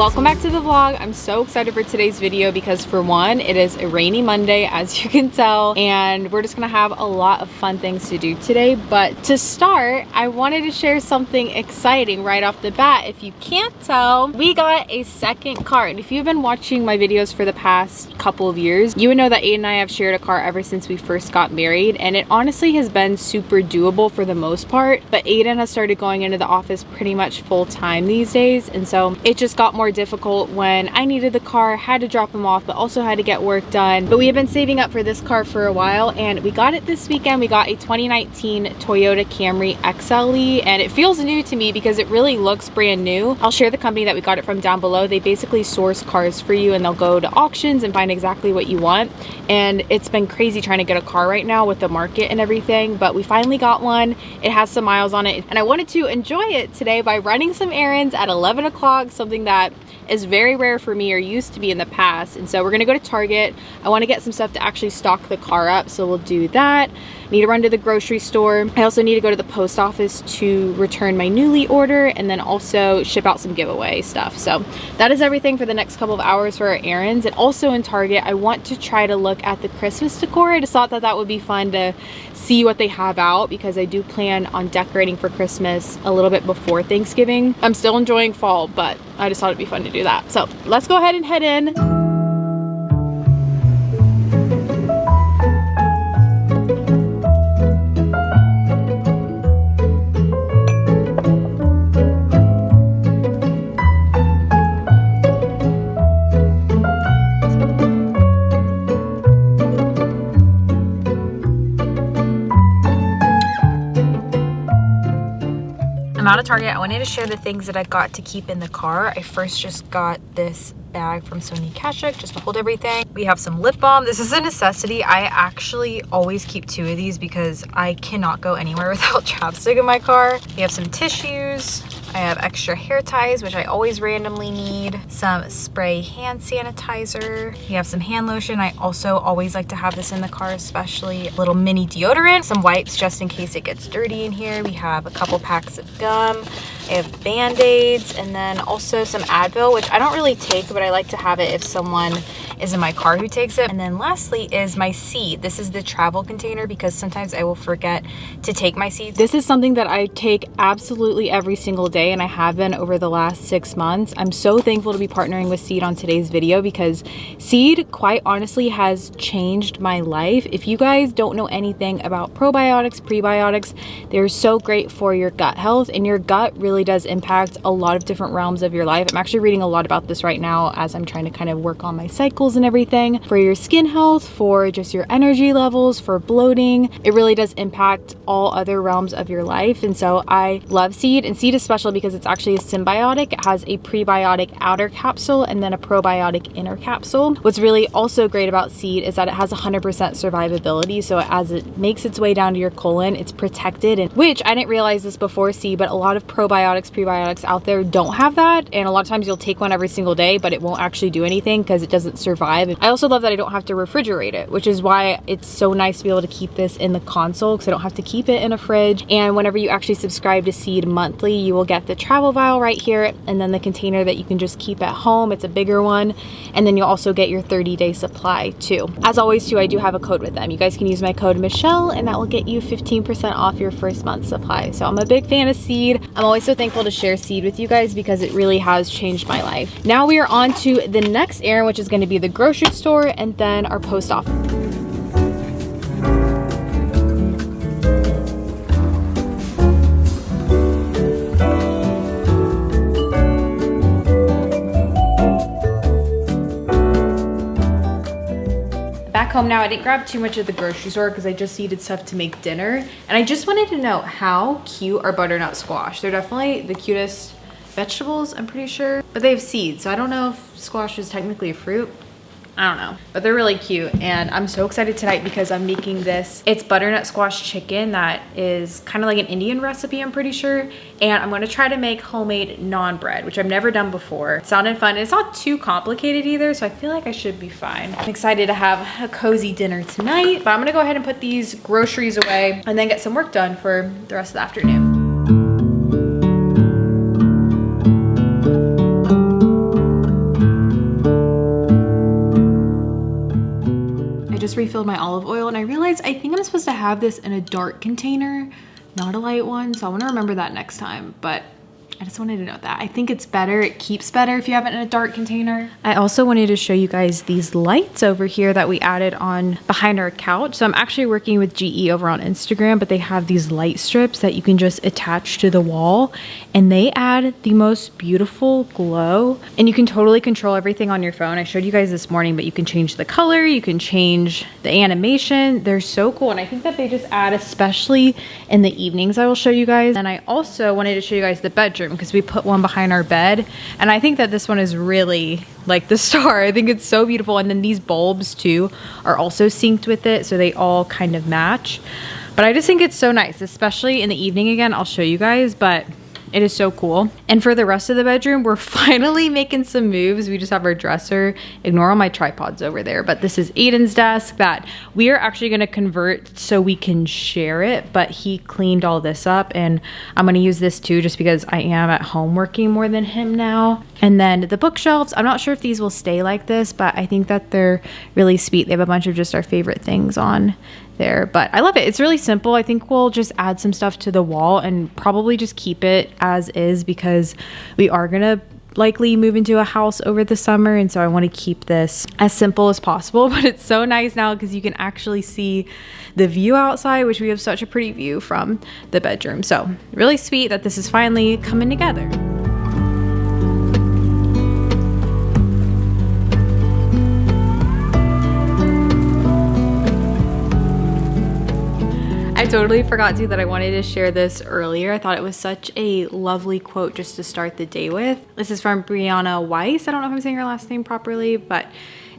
Welcome back to the vlog. I'm so excited for today's video because for one, it is a rainy Monday, as you can tell, and we're just gonna have a lot of fun things to do today. But to start, I wanted to share something exciting right off the bat. If you can't tell, we got a second car. And if you've been watching my videos for the past couple of years, you would know that Aiden and I have shared a car ever since we first got married, and it honestly has been super doable for the most part. But Aiden has started going into the office pretty much full time these days, and so it just got more difficult when I needed the car, had to drop him off, but also had to get work done. But we have been saving up for this car for a while, and we got it this weekend. We got a 2019 Toyota Camry XLE, and it feels new to me because it really looks brand new. I'll share the company that we got it from down below. They basically source cars for you, and they'll go to auctions and find exactly what you want. And it's been crazy trying to get a car right now with the market and everything, but we finally got one. It has some miles on it, and I wanted to enjoy it today by running some errands at 11 o'clock, something that is very rare for me or used to be in the past. And so we're gonna go to Target. I want to get some stuff to actually stock the car up, so we'll do that. Need to run to the grocery store. I also need to go to the post office to return my newly order and then also ship out some giveaway stuff. So that is everything for the next couple of hours for our errands. And also in Target, I want to try to look at the Christmas decor. I just thought that that would be fun to see what they have out because I do plan on decorating for Christmas a little bit before Thanksgiving. I'm still enjoying fall, but I just thought it'd be fun to do that. So let's go ahead and head in. I'm out of Target. I wanted to share the things that I got to keep in the car. I first just got this bag from Sony Kashuk just to hold everything. We have some lip balm. This is a necessity. I actually always keep 2 of these because I cannot go anywhere without chapstick in my car. We have some tissues. I have extra hair ties, which I always randomly need. Some spray hand sanitizer. We have some hand lotion. I also always like to have this in the car, especially a little mini deodorant. Some wipes just in case it gets dirty in here. We have a couple packs of gum. I have Band-Aids, and then also some Advil, which I don't really take, but I like to have it if someone is in my car who takes it. And then lastly is my seed. This is the travel container because sometimes I will forget to take my seeds. This is something that I take absolutely every single day, and I have been over the last 6 months. I'm so thankful to be partnering with Seed on today's video because Seed quite honestly has changed my life. If you guys don't know anything about probiotics, prebiotics, they're so great for your gut health, and your gut really does impact a lot of different realms of your life. I'm actually reading a lot about this right now as I'm trying to kind of work on my cycles and everything. For your skin health, for just your energy levels, for bloating, it really does impact all other realms of your life. And so I love Seed, and Seed is special because it's actually a symbiotic. It has a prebiotic outer capsule and then a probiotic inner capsule. What's really also great about Seed is that it has 100% survivability. So as it makes its way down to your colon, it's protected, and which I didn't realize this before Seed, but a lot of probiotics, prebiotics out there don't have that. And a lot of times you'll take one every single day, but it won't actually do anything because it doesn't survive. I also love that I don't have to refrigerate it, which is why it's so nice to be able to keep this in the console because I don't have to keep it in a fridge. And whenever you actually subscribe to Seed monthly, you will get the travel vial right here, and then the container that you can just keep at home. It's a bigger one, and then you'll also get your 30-day supply too. As always too, I do have a code with them. You guys can use my code Michelle, and that will get you 15% off your first month supply. So I'm a big fan of Seed. I'm always so thankful to share Seed with you guys because it really has changed my life. Now we are on to the next errand, which is going to be the grocery store and then our post office. Back home now. I didn't grab too much at the grocery store because I just needed stuff to make dinner, and I just wanted to know how cute are butternut squash. They're definitely the cutest vegetables, I'm pretty sure, but they have seeds, so I don't know if squash is technically a fruit. I don't know, but they're really cute, and I'm so excited tonight because I'm making this. It's butternut squash chicken that is kind of like an Indian recipe, I'm pretty sure, and I'm going to try to make homemade naan bread, which I've never done before. It sounded fun. It's not too complicated either, so I feel like I should be fine. I'm excited to have a cozy dinner tonight, but I'm gonna go ahead and put these groceries away and then get some work done for the rest of the afternoon. just refilled my olive oil and I realized I think I'm supposed to have this in a dark container, not a light one. So I want to remember that next time, but I just wanted to note that. I think it's better. It keeps better if you have it in a dark container. I also wanted to show you guys these lights over here that we added on behind our couch. So I'm actually working with GE over on Instagram, but they have these light strips that you can just attach to the wall and they add the most beautiful glow, and you can totally control everything on your phone. I showed you guys this morning, but you can change the color, you can change the animation. They're so cool. And I think that they just add, especially in the evenings, I will show you guys. And I also wanted to show you guys the bedroom, because we put one behind our bed and I think that this one is really like the star. I think it's so beautiful. And then these bulbs too are also synced with it, so they all kind of match. But I just think it's so nice, especially in the evening. Again, I'll show you guys, but it is so cool. And for the rest of the bedroom, we're finally making some moves. We just have our dresser. Ignore all my tripods over there, but this is Aiden's desk that we are actually gonna convert so we can share it, but he cleaned all this up and I'm gonna use this too, just because I am at home working more than him now. And then the bookshelves, I'm not sure if these will stay like this, but I think that they're really sweet. They have a bunch of just our favorite things on there, but I love it. It's really simple. I think we'll just add some stuff to the wall and probably just keep it as is, because we are gonna likely move into a house over the summer, and so I want to keep this as simple as possible. But it's so nice now because you can actually see the view outside, which we have such a pretty view from the bedroom. So really sweet that this is finally coming together. I totally forgot to that I wanted to share this earlier. I thought it was such a lovely quote just to start the day with. This is from Brianna Weiss. I don't know if I'm saying her last name properly, but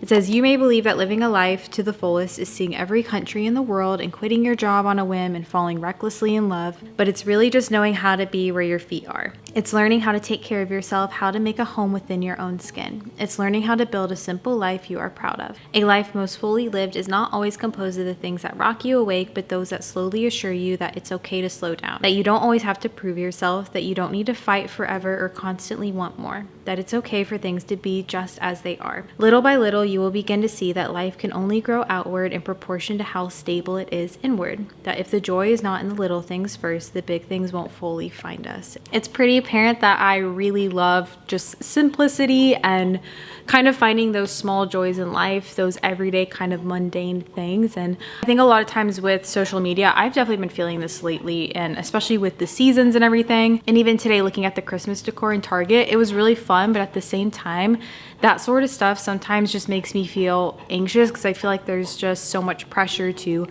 it says, "You may believe that living a life to the fullest is seeing every country in the world and quitting your job on a whim and falling recklessly in love, but it's really just knowing how to be where your feet are. It's learning how to take care of yourself, how to make a home within your own skin. It's learning how to build a simple life you are proud of. A life most fully lived is not always composed of the things that rock you awake, but those that slowly assure you that it's okay to slow down, that you don't always have to prove yourself, that you don't need to fight forever or constantly want more, that it's okay for things to be just as they are. Little by little, you will begin to see that life can only grow outward in proportion to how stable it is inward, that if the joy is not in the little things first, the big things won't fully find us." It's pretty apparent that I really love just simplicity and kind of finding those small joys in life, those everyday kind of mundane things. And I think a lot of times with social media, I've definitely been feeling this lately, and especially with the seasons and everything. And even today, looking at the Christmas decor in Target, it was really fun, but at the same time, that sort of stuff sometimes just makes me feel anxious, because I feel like there's just so much pressure to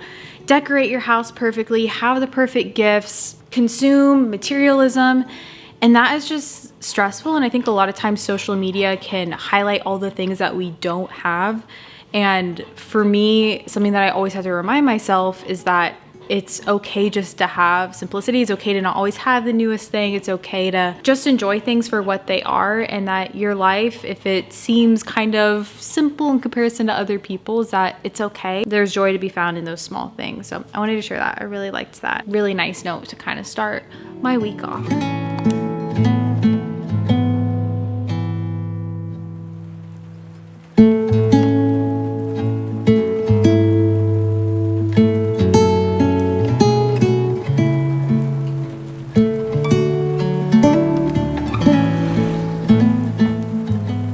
decorate your house perfectly, have the perfect gifts, consume materialism. And that is just stressful. And I think a lot of times social media can highlight all the things that we don't have. And for me, something that I always have to remind myself is that it's okay just to have simplicity. It's okay to not always have the newest thing. It's okay to just enjoy things for what they are, and that your life, if it seems kind of simple in comparison to other people's, that it's okay. There's joy to be found in those small things. So I wanted to share that. I really liked that. Really nice note to kind of start my week off.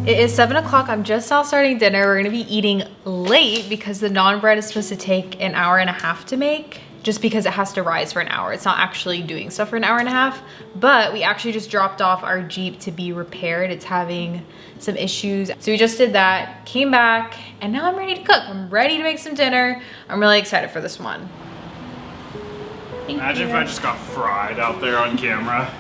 It is 7 o'clock. I'm just now starting dinner. We're gonna be eating late because the naan bread is supposed to take an hour and a half to make, just because it has to rise for an hour. It's not actually doing stuff for an hour and a half, but we actually just dropped off our Jeep to be repaired. It's having some issues. So we just did that, came back, and now I'm ready to cook. I'm ready to make some dinner. I'm really excited for this one. Imagine if I just got fried out there on camera.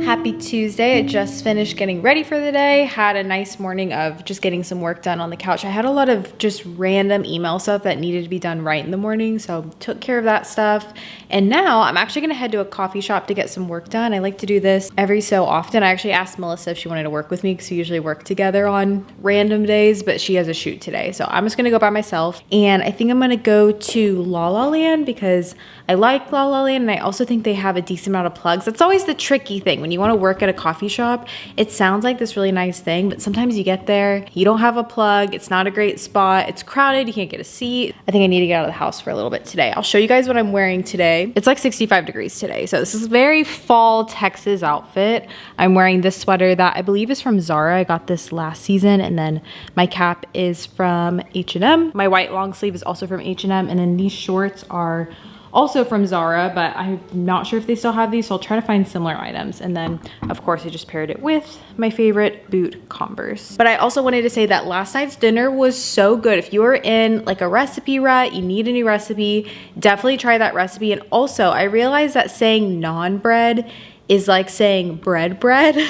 Happy Tuesday. I just finished getting ready for the day. Had a nice morning of just getting some work done on the couch. I had a lot of just random email stuff that needed to be done right in the morning, so took care of that stuff. And now I'm actually gonna head to a coffee shop to get some work done. I like to do this every so often. I actually asked Melissa if she wanted to work with me because we usually work together on random days, but she has a shoot today. So I'm just gonna go by myself. And I think I'm gonna go to La La Land because I like La La Land, and I also think they have a decent amount of plugs. That's always the tricky thing. When you want to work at a coffee shop, it sounds like this really nice thing, but sometimes you get there, you don't have a plug, it's not a great spot, it's crowded, you can't get a seat. I think I need to get out of the house for a little bit today. I'll show you guys what I'm wearing today. It's like 65 degrees today, so this is a very fall Texas outfit. I'm wearing this sweater that I believe is from Zara. I got this last season, and then my cap is from H&M. My white long sleeve is also from H&M, and then these shorts are also from Zara, but I'm not sure if they still have these, so I'll try to find similar items. And then, of course, I just paired it with my favorite boot Converse. But I also wanted to say that last night's dinner was so good. If you are in like a recipe rut, you need a new recipe, definitely try that recipe. And also, I realized that saying naan bread is like saying bread.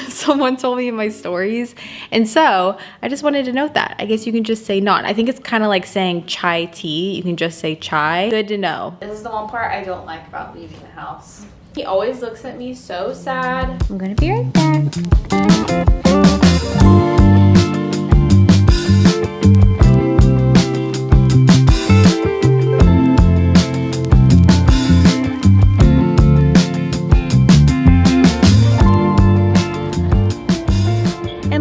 Someone told me in my stories. And so I just wanted to note that. I guess you can just say naan. I think it's kind of like saying chai tea. You can just say chai. Good to know. This is the one part I don't like about leaving the house. He always looks at me so sad. I'm gonna be right back.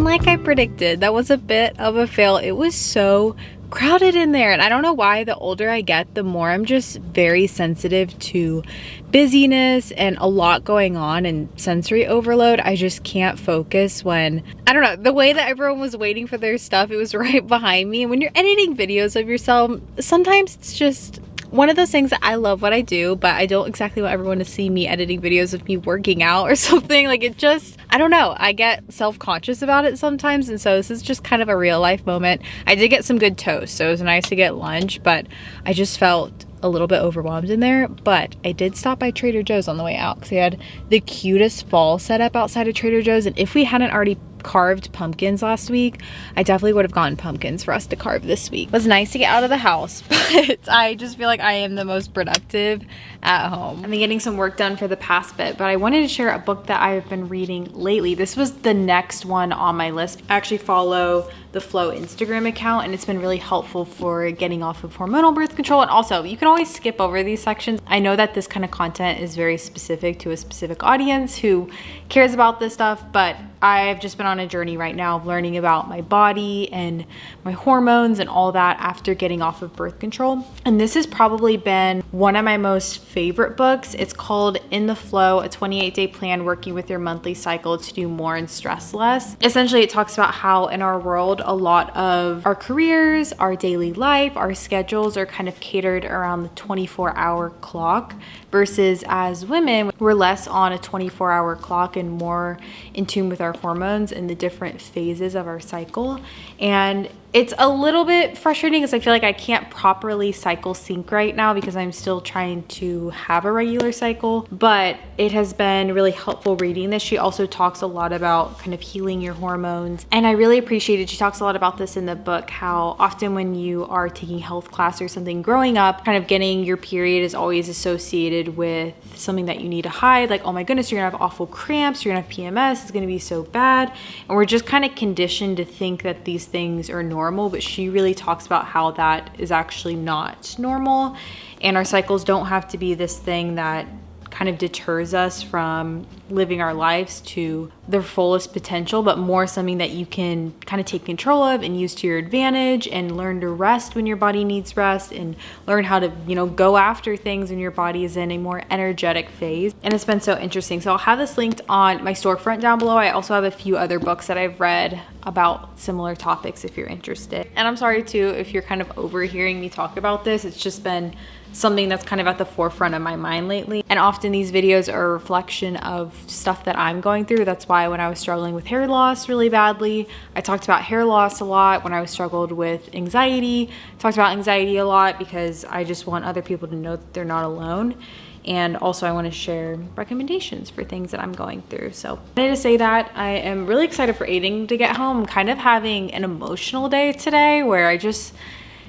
Like I predicted, that was a bit of a fail. It was so crowded in there, and I don't know why. The older I get, the more I'm just very sensitive to busyness and a lot going on and sensory overload. I just can't focus when, I don't know, the way that everyone was waiting for their stuff, it was right behind me. And when you're editing videos of yourself, sometimes it's just one of those things that I love what I do, but I don't exactly want everyone to see me editing videos of me working out or something. Like, it just, I don't know, I get self-conscious about it sometimes, and so this is just kind of a real life moment. I did get some good toast, so it was nice to get lunch, but I just felt a little bit overwhelmed in there. But I did stop by Trader Joe's on the way out because they had the cutest fall setup outside of Trader Joe's, and if we hadn't already carved pumpkins last week, I definitely would have gotten pumpkins for us to carve this week. It was nice to get out of the house, but I just feel like I am the most productive at home. I've been getting some work done for the past bit, but I wanted to share a book that I've been reading lately. This was the next one on my list. I actually follow the Flow Instagram account, and it's been really helpful for getting off of hormonal birth control. And also, you can always skip over these sections. I know that this kind of content is very specific to a specific audience who cares about this stuff, but I've just been on a journey right now of learning about my body and my hormones and all that after getting off of birth control. And this has probably been one of my most favorite books. It's called In the Flow, a 28-day plan working with your monthly cycle to do more and stress less. Essentially, it talks about how in our world, a lot of our careers, our daily life, our schedules are kind of catered around the 24-hour clock, versus as women, we're less on a 24-hour clock and more in tune with our hormones and the different phases of our cycle. And it's a little bit frustrating because I feel like I can't properly cycle sync right now because I'm still trying to have a regular cycle, but it has been really helpful reading this. She also talks a lot about kind of healing your hormones, and I really appreciated, she talks a lot about this in the book, how often when you are taking health class or something growing up, kind of getting your period is always associated with something that you need to hide, like, oh my goodness, you're gonna have awful cramps, you're gonna have PMS, it's gonna be so bad. And we're just kind of conditioned to think that these things are normal, but she really talks about how that is actually not normal, and our cycles don't have to be this thing that kind of deters us from living our lives to their fullest potential, but more something that you can kind of take control of and use to your advantage, and learn to rest when your body needs rest, and learn how to, you know, go after things when your body is in a more energetic phase. And it's been so interesting. So I'll have this linked on my storefront down below. I also have a few other books that I've read about similar topics if you're interested. And I'm sorry too if you're kind of overhearing me talk about this. It's just been something that's kind of at the forefront of my mind lately. And often these videos are a reflection of stuff that I'm going through. That's why when I was struggling with hair loss really badly, I talked about hair loss a lot. When I struggled with anxiety, I talked about anxiety a lot, because I just want other people to know that they're not alone. And also I want to share recommendations for things that I'm going through. So I wanted to say that I am really excited for Aiden to get home. I'm kind of having an emotional day today where I just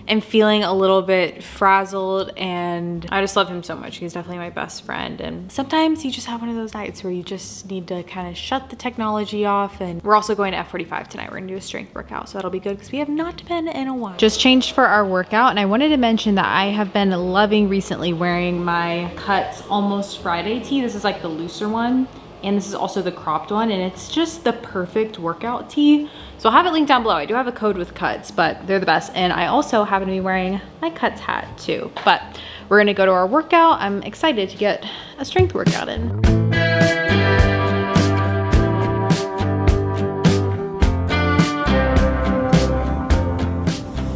am feeling a little bit frazzled, and I just love him so much. He's definitely my best friend, and sometimes you just have one of those nights where you just need to kind of shut the technology off. And we're also going to F45 tonight. We're gonna do a strength workout, so that'll be good because we have not been in a while. Just changed for our workout, and I wanted to mention that I have been loving recently wearing my Cuts Almost Friday tee. This is like the looser one, and this is also the cropped one, and it's just the perfect workout tee. So I'll have it linked down below. I do have a code with Cuts, but they're the best. And I also happen to be wearing my Cuts hat too. But we're gonna go to our workout. I'm excited to get a strength workout in.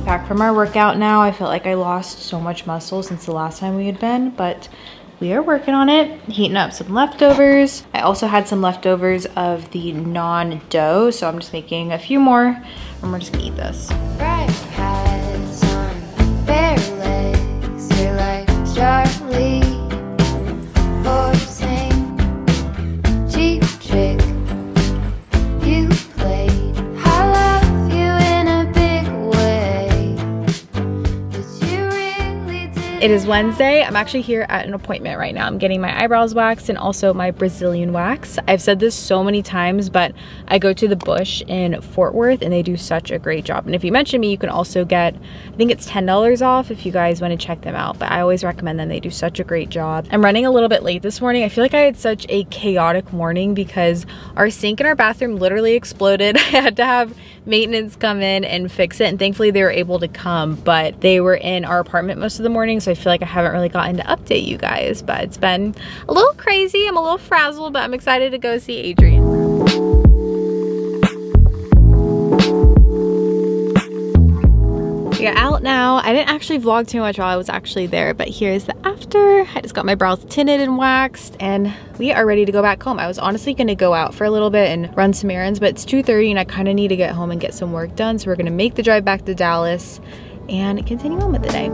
Back from our workout now. I felt like I lost so much muscle since the last time we had been, but we are working on it, heating up some leftovers. I also had some leftovers of the non-dough, so I'm just making a few more, and we're just gonna eat this. Bright hats on bare legs, you're like Charlie or sing cheap trick you played. I love you in a big way, but you really did. It is Wednesday. I'm actually here at an appointment right now. I'm getting my eyebrows waxed and also my Brazilian wax. I've said this so many times, but I go to the Bush in Fort Worth and they do such a great job. And if you mention me, you can also get, I think it's $10 off if you guys want to check them out. But I always recommend them. They do such a great job. I'm running a little bit late this morning. I feel like I had such a chaotic morning because our sink in our bathroom literally exploded. I had to have maintenance come in and fix it, and thankfully they were able to come, but they were in our apartment most of the morning, so I feel like I haven't really gotten to update you guys. But it's been a little crazy. I'm a little frazzled, but I'm excited to go see Adrian. We are out now. I didn't actually vlog too much while I was actually there, but here's the after. I just got my brows tinted and waxed, and we are ready to go back home. I was honestly gonna go out for a little bit and run some errands, but it's 2:30 and I kind of need to get home and get some work done. So we're gonna make the drive back to Dallas and continue on with the day.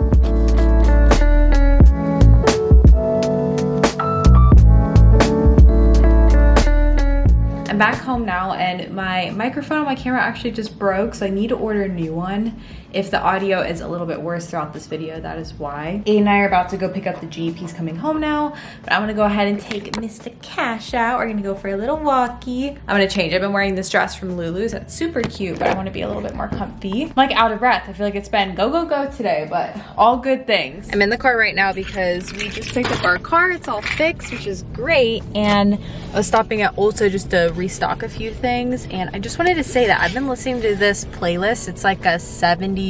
I'm back home now, and my microphone on my camera actually just broke, so I need to order a new one. If the audio is a little bit worse throughout this video, that is why. Aiden and I are about to go pick up the Jeep. He's coming home now, but I'm gonna go ahead and take Mr. Cash out. We're gonna go for a little walkie. I'm gonna change. I've been wearing this dress from Lulu's. That's super cute, but I wanna be a little bit more comfy. I'm like out of breath. I feel like it's been go, go, go today, but all good things. I'm in the car right now because we just picked up our car. It's all fixed, which is great. And I was stopping at Ulta just to restock a few things. And I just wanted to say that I've been listening to this playlist. It's like a 70s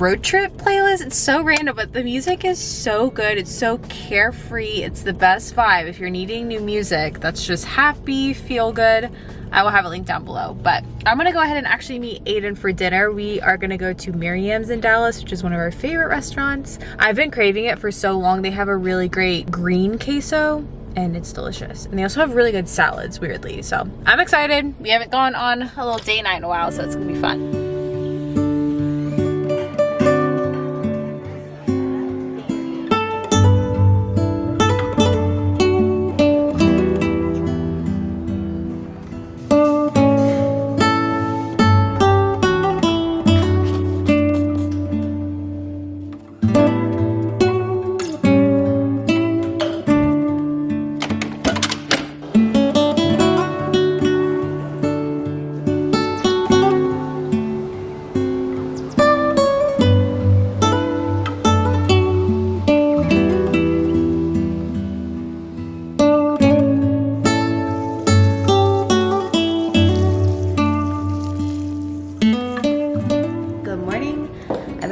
road trip playlist. It's so random, but the music is so good. It's so carefree. It's the best vibe. If you're needing new music that's just happy, feel good, I will have a link down below. But I'm gonna go ahead and actually meet Aiden for dinner. We are gonna go to Miriam's in Dallas, which is one of our favorite restaurants. I've been craving it for so long. They have a really great green queso and it's delicious. And they also have really good salads, weirdly. So I'm excited. We haven't gone on a little date night in a while, so it's gonna be fun.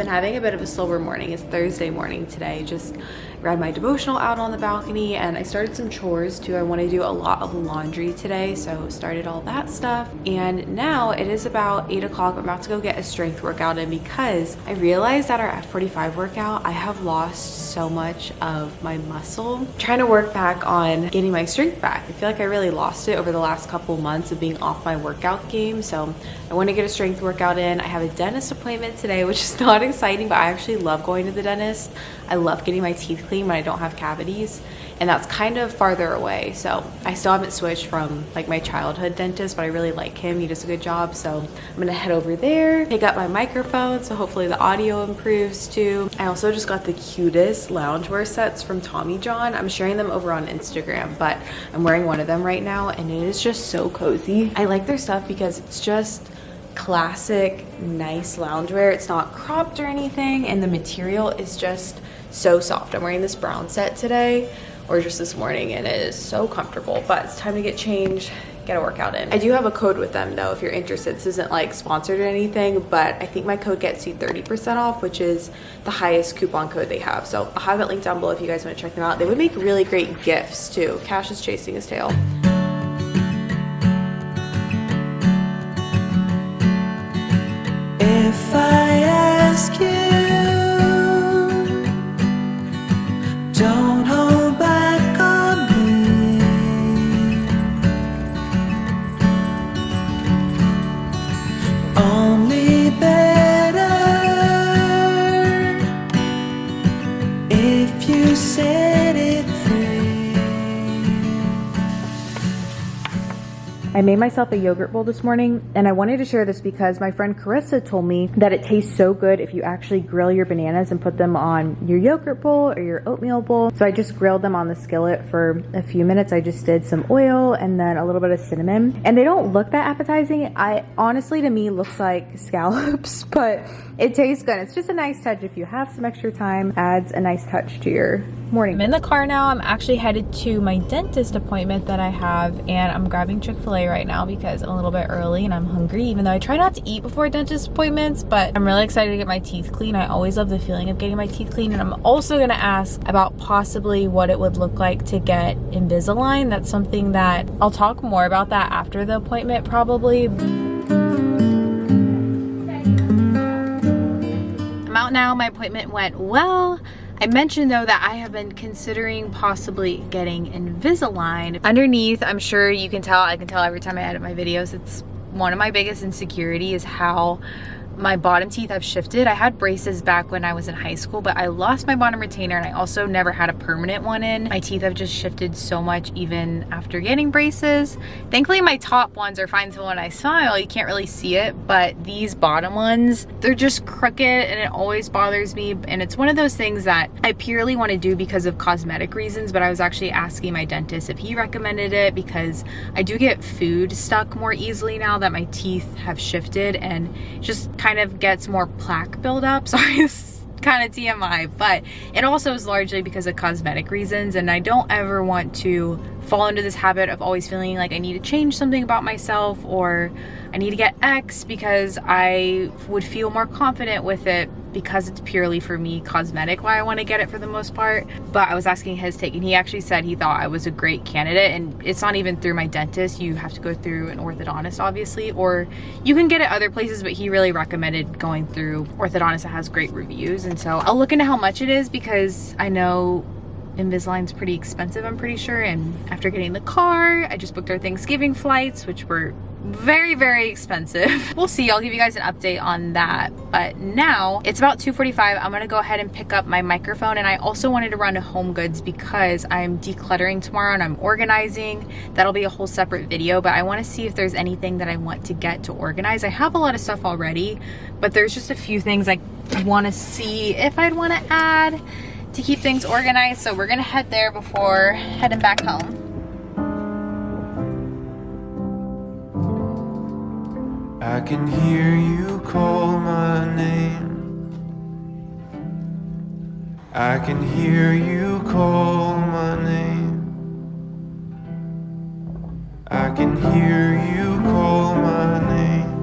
been having a bit of a slower morning. It's Thursday morning today. Just read my devotional out on the balcony and I started some chores too. I want to do a lot of laundry today, so started all that stuff. And now it is about 8 o'clock. I'm about to go get a strength workout in because I realized at our F45 workout, I have lost so much of my muscle. I'm trying to work back on getting my strength back. I feel like I really lost it over the last couple months of being off my workout game. So I want to get a strength workout in. I have a dentist appointment today, which is not exciting, but I actually love going to the dentist. I love getting my teeth clean when I don't have cavities, and that's kind of farther away. So I still haven't switched from like my childhood dentist, but I really like him. He does a good job. So I'm gonna head over there, pick up my microphone, so hopefully the audio improves too. I also just got the cutest loungewear sets from Tommy John. I'm sharing them over on Instagram, but I'm wearing one of them right now and it is just so cozy. I like their stuff because it's just classic, nice loungewear. It's not cropped or anything, and the material is just so soft. I'm wearing this brown set today, or just this morning, and it is so comfortable. But it's time to get changed, get a workout in. I do have a code with them though if you're interested. This isn't like sponsored or anything, but I think my code gets you 30% off, which is the highest coupon code they have. So I'll have it linked down below if you guys want to check them out. They would make really great gifts too. Cash is chasing his tail. If I ask you, don't hold back on me. Only better if you set it free. I made myself a yogurt bowl this morning, and I wanted to share this because my friend Carissa told me that it tastes so good if you actually grill your bananas and put them on your yogurt bowl or your oatmeal bowl. So I just grilled them on the skillet for a few minutes. I just did some oil and then a little bit of cinnamon, and they don't look that appetizing. Honestly, to me, looks like scallops, but it tastes good. It's just a nice touch. If you have some extra time, adds a nice touch to your morning. I'm in the car now. I'm actually headed to my dentist appointment that I have, and I'm grabbing Chick-fil-A right now because I'm a little bit early and I'm hungry, even though I try not to eat before dentist appointments, but I'm really excited to get my teeth clean. I always love the feeling of getting my teeth clean, and I'm also gonna ask about possibly what it would look like to get Invisalign. That's something that I'll talk more about that after the appointment probably. I'm out now. My appointment went well. I mentioned though that I have been considering possibly getting Invisalign. Underneath, I'm sure you can tell, I can tell every time I edit my videos, it's one of my biggest insecurities is how my bottom teeth have shifted. I had braces back when I was in high school, but I lost my bottom retainer and I also never had a permanent one in. My teeth have just shifted so much even after getting braces. Thankfully, my top ones are fine, so when I smile, you can't really see it, but these bottom ones, they're just crooked and it always bothers me. And it's one of those things that I purely want to do because of cosmetic reasons, but I was actually asking my dentist if he recommended it because I do get food stuck more easily now that my teeth have shifted, and just kind of gets more plaque buildup. Sorry, this is kind of TMI, but it also is largely because of cosmetic reasons, and I don't ever want to fall into this habit of always feeling like I need to change something about myself or I need to get X because I would feel more confident with it because it's purely for me cosmetic why I want to get it for the most part. But I was asking his take and he actually said he thought I was a great candidate, and it's not even through my dentist. You have to go through an orthodontist obviously, or you can get it other places, but he really recommended going through orthodontist that has great reviews. And so I'll look into how much it is because I know Invisalign's pretty expensive, I'm pretty sure. And after getting the car, I just booked our Thanksgiving flights, which were very, very expensive. We'll see. I'll give you guys an update on that. But now it's about 2:45. I'm gonna go ahead and pick up my microphone, and I also wanted to run to Home Goods because I'm decluttering tomorrow and I'm organizing. That'll be a whole separate video, but I want to see if there's anything that I want to get to organize. I have a lot of stuff already, but there's just a few things I want to see if I'd want to add to keep things organized. So we're gonna head there before heading back home. I can hear you call my name. I can hear you call my name. I can hear you call my name.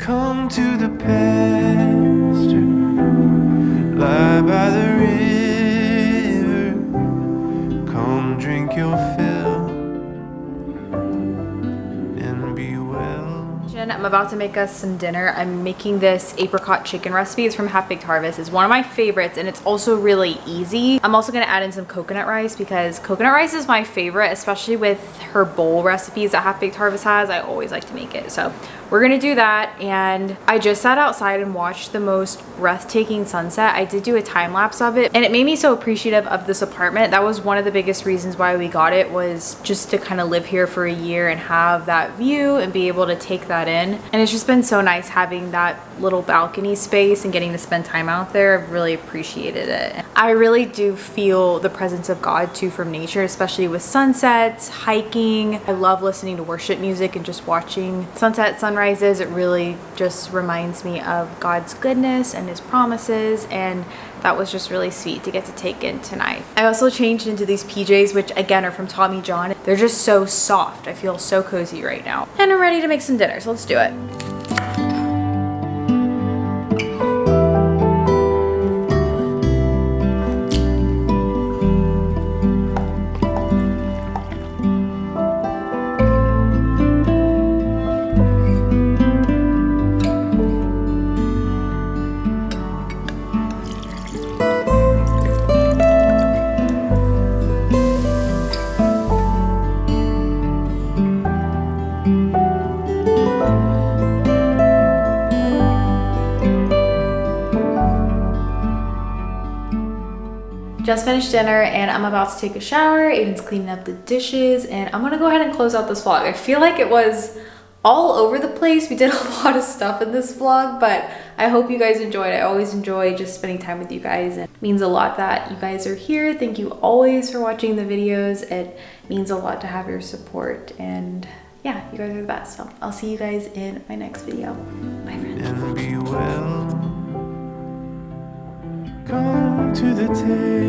Come to the pasture, lie by the river. Come drink your fill and be well. I'm about to make us some dinner. I'm making this apricot chicken recipe. It's from Half-Baked Harvest. It's one of my favorites and it's also really easy. I'm also gonna add in some coconut rice because coconut rice is my favorite, especially with her bowl recipes that Half-Baked Harvest has. I always like to make it. So we're gonna do that, and I just sat outside and watched the most breathtaking sunset. I did do a time lapse of it and it made me so appreciative of this apartment. That was one of the biggest reasons why we got it, was just to kind of live here for a year and have that view and be able to take that in. And it's just been so nice having that little balcony space and getting to spend time out there. I've really appreciated it. I really do feel the presence of God too from nature, especially with sunsets, hiking. I love listening to worship music and just watching sunset, sunrises. It really just reminds me of God's goodness and his promises, and that was just really sweet to get to take in tonight. I also changed into these PJs, which again are from Tommy John. They're just so soft. I feel so cozy right now. And I'm ready to make some dinner, so let's do it. Just finished dinner and I'm about to take a shower. Aiden's cleaning up the dishes and I'm gonna go ahead and close out this vlog. I feel like it was all over the place. We did a lot of stuff in this vlog, but I hope you guys enjoyed. I always enjoy just spending time with you guys, and it means a lot that you guys are here. Thank you always for watching the videos. It means a lot to have your support, and yeah, you guys are the best. So I'll see you guys in my next video. Bye, friends. And be well. Come to the table.